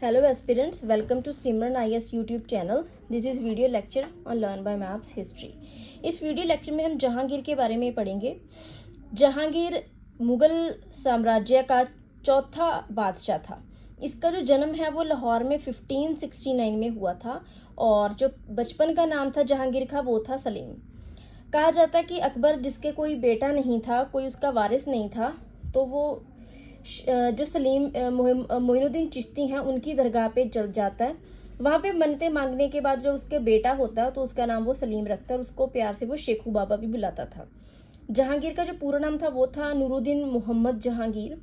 Hello aspirants, welcome to Simran IS YouTube channel. This is video lecture on Learn by Maps History. इस video lecture में हम जहांगीर के बारे में पढ़ेंगे। जहांगीर मुगल साम्राज्य का चौथा बादशाह था। इसका जो जन्म है वो लाहौर में 1569 में हुआ था और जो बचपन का नाम था जहांगीर का वो था सलीम। कहा जाता है कि अकबर जिसके कोई बेटा नहीं था, कोई उसका वारिस नहीं था, तो वो जो सलीम मोइनुद्दीन चिश्ती हैं उनकी दरगाह पे चल जाता है। वहाँ पे मन्नतें मांगने के बाद जो उसके बेटा होता है तो उसका नाम वो सलीम रखता है और उसको प्यार से वो शेखू बाबा भी बुलाता था। जहांगीर का जो पूरा नाम था वो था नूरुद्दीन मोहम्मद जहांगीर।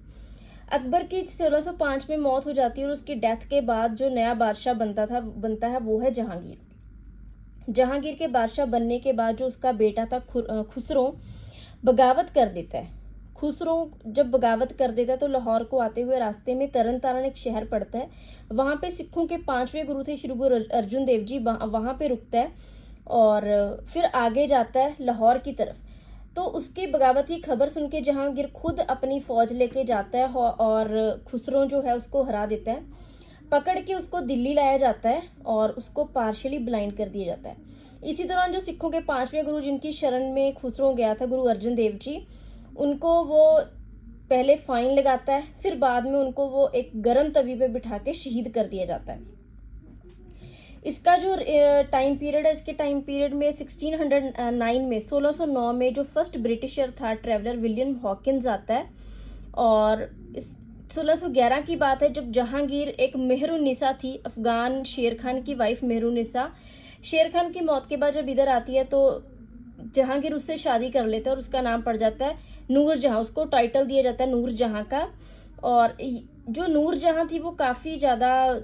अकबर की 1605 में मौत हो जाती है और उसकी डेथ के बाद जो नया बादशाह बनता है वो है जहांगीर। जहांगीर के बादशाह बनने के बाद जो उसका बेटा था खुसरो बगावत कर देता है। खुसरो जब बगावत कर देता है तो लाहौर को आते हुए रास्ते में तरन तारण एक शहर पड़ता है। वहाँ पे सिखों के 5वें गुरु थे श्री गुरु अर्जुन देव जी, वहाँ पे रुकता है और फिर आगे जाता है लाहौर की तरफ। तो उसकी बगावत की खबर सुन के जहांगीर खुद अपनी फौज लेके जाता है और खुसरो जो है उसको हरा देता है। पकड़ के उसको दिल्ली लाया जाता है और उसको पार्शली ब्लाइंड कर दिया जाता है। इसी दौरान जो सिखों के 5वें गुरु जिनकी शरण में खुसरो गया था, गुरु अर्जुन देव जी, उनको वो पहले फाइन लगाता है, फिर बाद में उनको वो एक गर्म तवी पे बिठा के शहीद कर दिया जाता है। इसका जो टाइम पीरियड है, इसके टाइम पीरियड में 1609 में जो फर्स्ट ब्रिटिशर था ट्रेवलर विलियम हॉकिंस आता है और 1611 की बात है जब जहांगीर एक मेहरुन्निसा थी, अफगान शेर खान की वाइफ मेहरुन्निसा। शेर खान की मौत के बाद जब इधर आती है तो जहांगीर उससे शादी कर लेता है और उसका नाम पड़ जाता है नूर जहां। उसको टाइटल दिया जाता है नूर जहां का। और जो नूर जहां थी वो काफ़ी ज़्यादा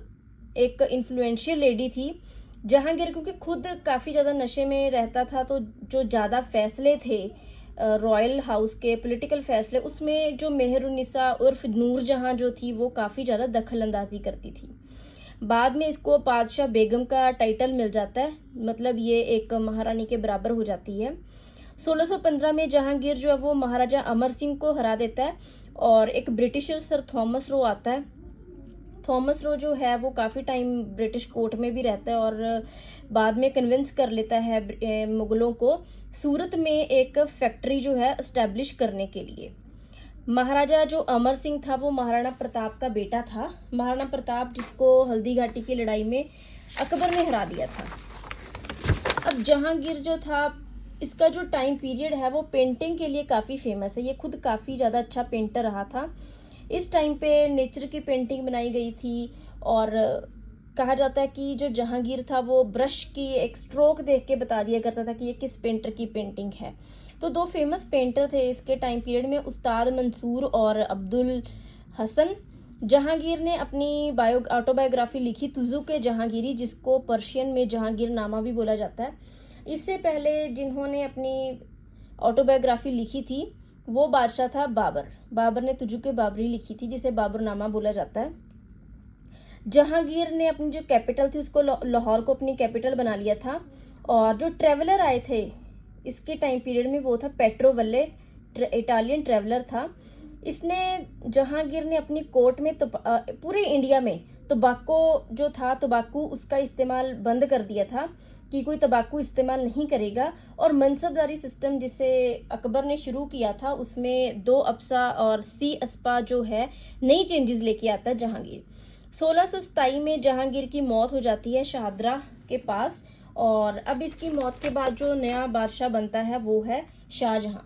एक इन्फ्लुएंशियल लेडी थी। जहांगीर क्योंकि खुद काफ़ी ज़्यादा नशे में रहता था तो जो ज़्यादा फैसले थे रॉयल हाउस के पॉलिटिकल फैसले, उसमें जो मेहरुन्निसा उर्फ नूर जहां जो थी वो काफ़ी ज़्यादा दखल अंदाजी करती थी। बाद में इसको बादशाह बेगम का टाइटल मिल जाता है, मतलब ये एक महारानी के बराबर हो जाती है। 1615 में जहांगीर जो है वो महाराजा अमर सिंह को हरा देता है और एक ब्रिटिशर सर थॉमस रो आता है। थॉमस रो जो है वो काफ़ी टाइम ब्रिटिश कोर्ट में भी रहता है और बाद में कन्विंस कर लेता है मुगलों को सूरत में एक फैक्ट्री जो है इस्टेब्लिश करने के लिए। महाराजा जो अमर सिंह था वो महाराणा प्रताप का बेटा था। महाराणा प्रताप जिसको हल्दी घाटी की लड़ाई में अकबर ने हरा दिया था। अब जहांगीर जो था, इसका जो टाइम पीरियड है वो पेंटिंग के लिए काफ़ी फेमस है। ये खुद काफ़ी ज़्यादा अच्छा पेंटर रहा था। इस टाइम पे नेचर की पेंटिंग बनाई गई थी और कहा जाता है कि जो जहांगीर था वो ब्रश की एक स्ट्रोक देख के बता दिया करता था कि ये किस पेंटर की पेंटिंग है। तो दो फेमस पेंटर थे इसके टाइम पीरियड में, उस्ताद मंसूर और अब्दुल हसन। जहांगीर ने अपनी ऑटोबायोग्राफी लिखी तुजुक जहांगीरी, जिसको पर्शियन में जहांगीर नामा भी बोला जाता है। इससे पहले जिन्होंने अपनी ऑटोबायोग्राफी लिखी थी वो बादशाह था बाबर। बाबर ने तुजुक बाबरी लिखी थी जिसे बाबरनामा बोला जाता है। जहांगीर ने अपनी जो कैपिटल थी उसको लाहौर को अपनी कैपिटल बना लिया था और जो ट्रेवलर आए थे इसके टाइम पीरियड में वो था पेट्रो वल्ले, इटालियन ट्रेवलर था। इसने जहांगीर ने अपनी कोर्ट में पूरे इंडिया में तंबाकू जो था, तंबाकू उसका इस्तेमाल बंद कर दिया था कि कोई तंबाकू इस्तेमाल नहीं करेगा। और मनसबदारी सिस्टम जिसे अकबर ने शुरू किया था उसमें 2 अप्सा और सी अस्पा जो है नई चेंजेस लेके आता है जहांगीर। 1627 में जहांगीर की मौत हो जाती है शाहदरा के पास और अब इसकी मौत के बाद जो नया बादशाह बनता है वो है शाहजहां।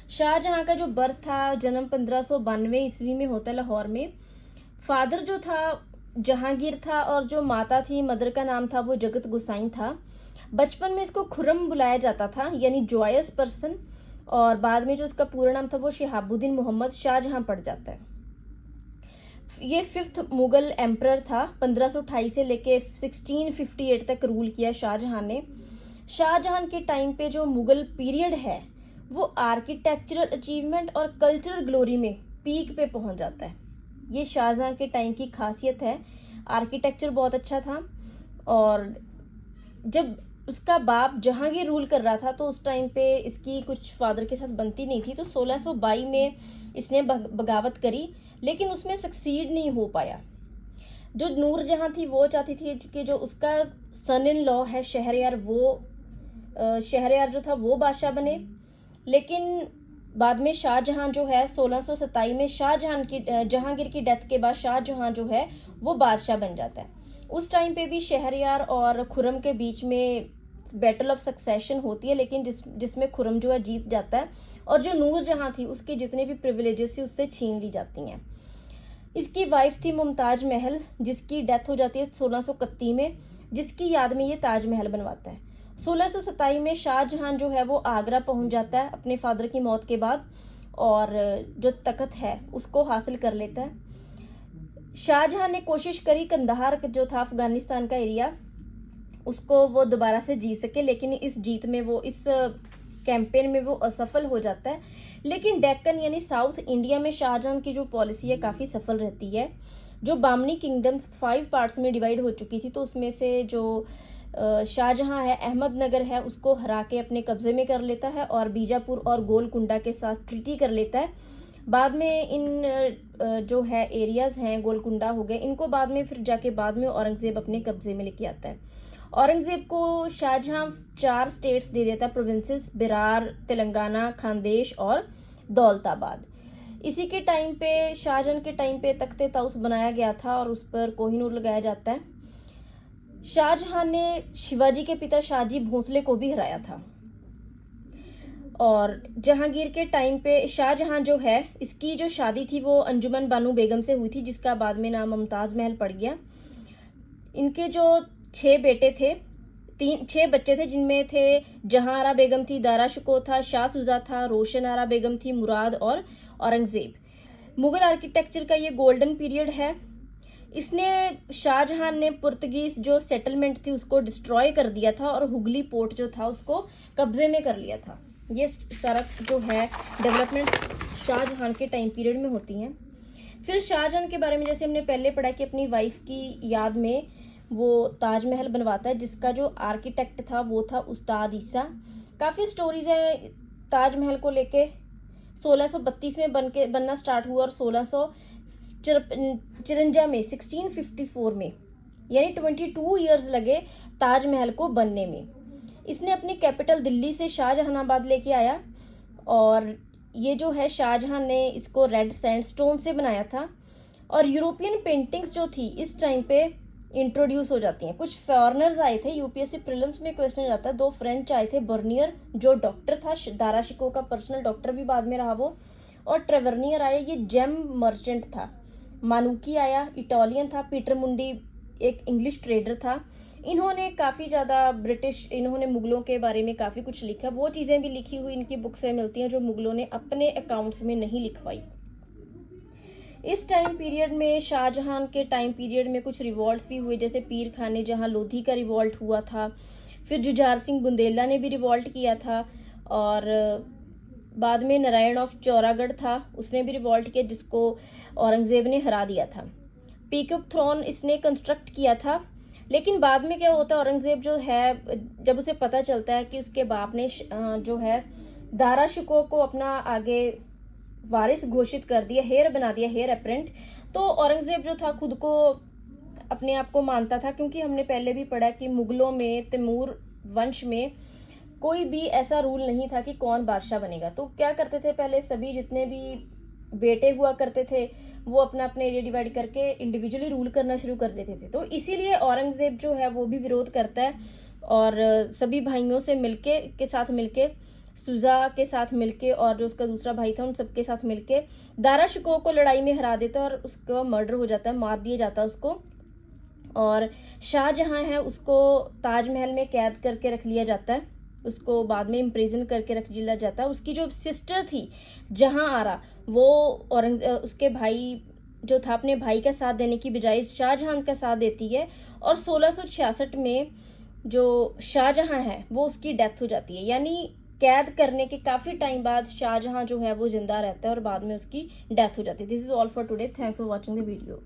शाहजहां का जो बर्थ था, जन्म 1592 ईस्वी में होता है लाहौर में। फादर जो था जहांगीर था और जो माता थी, मदर का नाम था वो जगत गुसाई था। बचपन में इसको खुर्रम बुलाया जाता था यानी जॉयस पर्सन, और बाद में जो उसका पूरा नाम था वो शिहाबुद्दीन मोहम्मद शाहजहां पड़ जाता है। ये 5th मुगल एम्परर था। 1528 से लेके 1658 तक रूल किया शाहजहां ने। शाहजहां के टाइम पे जो मुगल पीरियड है वो आर्किटेक्चरल अचीवमेंट और कल्चरल ग्लोरी में पीक पे पहुंच जाता है। ये शाहजहां के टाइम की खासियत है। आर्किटेक्चर बहुत अच्छा था और जब उसका बाप जहांगीर रूल कर रहा था तो उस टाइम पे इसकी कुछ फादर के साथ बनती नहीं थी, तो 1622 में इसने बगावत करी लेकिन उसमें सक्सीड नहीं हो पाया। जो नूरजहां थी वो चाहती थी कि जो उसका सन इन लॉ है शहरयार, वो शहरयार जो था वो बादशाह बने। लेकिन बाद में शाहजहां जो है 1627 में शाहजहां की जहांगीर की डेथ के बाद शाहजहां जो है वो बादशाह बन जाता है। उस टाइम पे भी शहरयार और खुर्रम के बीच में बैटल ऑफ सक्सेशन होती है, लेकिन जिसमें खुर्रम जो है जीत जाता है और जो नूरजहां थी उसके जितने भी प्रिविलेजेस थी उससे छीन ली जाती हैं। इसकी वाइफ थी मुमताज महल, जिसकी डेथ हो जाती है 1631 में, जिसकी याद में ये ताजमहल बनवाता है। 1627 में शाहजहां जो है वो आगरा पहुंच जाता है अपने फादर की मौत के बाद, और जो तख्त है उसको हासिल कर लेता है। शाहजहां ने कोशिश करी कंधार जो था अफगानिस्तान का एरिया, उसको वो दोबारा से जीत सके, लेकिन इस जीत में वो इस कैंपेन में वो असफल हो जाता है। लेकिन डेक्कन यानी साउथ इंडिया में शाहजहां की जो पॉलिसी है काफ़ी सफल रहती है। जो बामनी किंगडम्स 5 पार्ट्स में डिवाइड हो चुकी थी, तो उसमें से जो शाहजहां है अहमदनगर है उसको हरा के अपने कब्जे में कर लेता है और बीजापुर और गोलकुंडा के साथ ट्रीटी कर लेता है। बाद में इन जो है एरियाज हैं, गोलकुंडा हो गए, इनको बाद में फिर जाके बाद में औरंगजेब अपने कब्जे में लेके आता है। औरंगजेब को शाहजहां 4 स्टेट्स दे देता है, प्रोविंसेस, बिरार, तेलंगाना, खानदेश और दौलताबाद। इसी के टाइम पे शाहजहां के टाइम पे तख्ते ताउस बनाया गया था और उस पर कोहिनूर लगाया जाता है। शाहजहां ने शिवाजी के पिता शाहजी भोसले को भी हराया था। और जहांगीर के टाइम पे शाहजहां जो है इसकी जो शादी थी वो अंजुमन बानो बेगम से हुई थी, जिसका बाद में नाम मुमताज महल पड़ गया। इनके जो 6 बेटे थे, 6 बच्चे थे, जिनमें थे जहां आरा बेगम थी, दारा शिकोह था, शाह सुजा था, रोशन आरा बेगम थी, मुराद और औरंगजेब। मुगल आर्किटेक्चर का ये गोल्डन पीरियड है। इसने शाहजहां ने पुर्तगीज जो सेटलमेंट थी उसको डिस्ट्रॉय कर दिया था और हुगली पोर्ट जो था उसको कब्जे में कर लिया था। ये सारा जो है डेवलपमेंट शाहजहां के टाइम पीरियड में होती हैं। फिर शाहजहां के बारे में जैसे हमने पहले पढ़ा कि अपनी वाइफ की याद में वो ताजमहल बनवाता है, जिसका जो आर्किटेक्ट था वो था उस्ताद ईसा। काफ़ी स्टोरीज हैं ताजमहल को लेके। 1632 में बनना स्टार्ट हुआ और 1654 में 1654 में यानी 22 ईयर्स लगे ताजमहल को बनने में। इसने अपनी कैपिटल दिल्ली से शाहजहानाबाद लेके आया और ये जो है शाहजहां ने इसको रेड सैंडस्टोन से बनाया था। और यूरोपियन पेंटिंग्स जो थी इस टाइम पे इंट्रोड्यूस हो जाती हैं। कुछ फॉरेनर्स आए थे, यूपीएससी प्रीलिम्स में क्वेश्चन जाता है। 2 फ्रेंच आए थे, बर्नियर जो डॉक्टर था, दारा शिकोह का पर्सनल डॉक्टर भी बाद में रहा वो, और ट्रेवर्नियर आया, ये जेम मर्चेंट था। मानुकी आया, इटालियन था। पीटर मुंडी एक इंग्लिश ट्रेडर था। इन्होंने काफ़ी ज़्यादा इन्होंने मुगलों के बारे में काफ़ी कुछ लिखा। वो चीज़ें भी लिखी हुई इनकी बुक्स में मिलती हैं जो मुगलों ने अपने अकाउंट्स में नहीं लिखवाई। इस टाइम पीरियड में शाहजहां के टाइम पीरियड में कुछ रिवॉल्ट्स भी हुए, जैसे पीर खाने जहां लोधी का रिवॉल्ट हुआ था। फिर जुझार सिंह बुंदेला ने भी रिवॉल्ट किया था। और बाद में नारायण ऑफ चौरागढ़ था, उसने भी रिवॉल्ट किया, जिसको औरंगजेब ने हरा दिया था। पीकॉक थ्रोन इसने कंस्ट्रक्ट किया था। लेकिन बाद में क्या होता है, औरंगजेब जो है जब उसे पता चलता है कि उसके बाप ने जो है दारा शिकोह को अपना आगे वारिस घोषित कर दिया, हेयर बना दिया, हेयर अप्रेंट, तो औरंगजेब जो था खुद को अपने आप को मानता था, क्योंकि हमने पहले भी पढ़ा कि मुगलों में, तैमूर वंश में कोई भी ऐसा रूल नहीं था कि कौन बादशाह बनेगा। तो क्या करते थे, पहले सभी जितने भी बेटे हुआ करते थे वो अपना अपना एरिया डिवाइड करके इंडिविजुअली रूल करना शुरू कर देते थे। तो इसीलिए औरंगजेब जो है वो भी विरोध करता है और सभी भाइयों से के साथ मिलके, सुजा के साथ मिलके और जो उसका दूसरा भाई था उन सबके साथ मिलके दारा शिकोह को लड़ाई में हरा देता है और उसका मर्डर हो जाता है, मार दिया जाता है उसको। और शाहजहां है उसको ताजमहल में कैद करके रख लिया जाता है, उसको बाद में इम्प्रिजन करके रख दिया जाता है। उसकी जो सिस्टर थी जहां आरा, वो उसके भाई जो था अपने भाई का साथ देने की बजाय शाहजहां का साथ देती है और 1666 में जो शाहजहां है वो उसकी डेथ हो जाती है। यानी कैद करने के काफ़ी टाइम बाद शाहजहां जो है वो जिंदा रहता है और बाद में उसकी डेथ हो जाती है। This is all for today. Thanks for watching the video.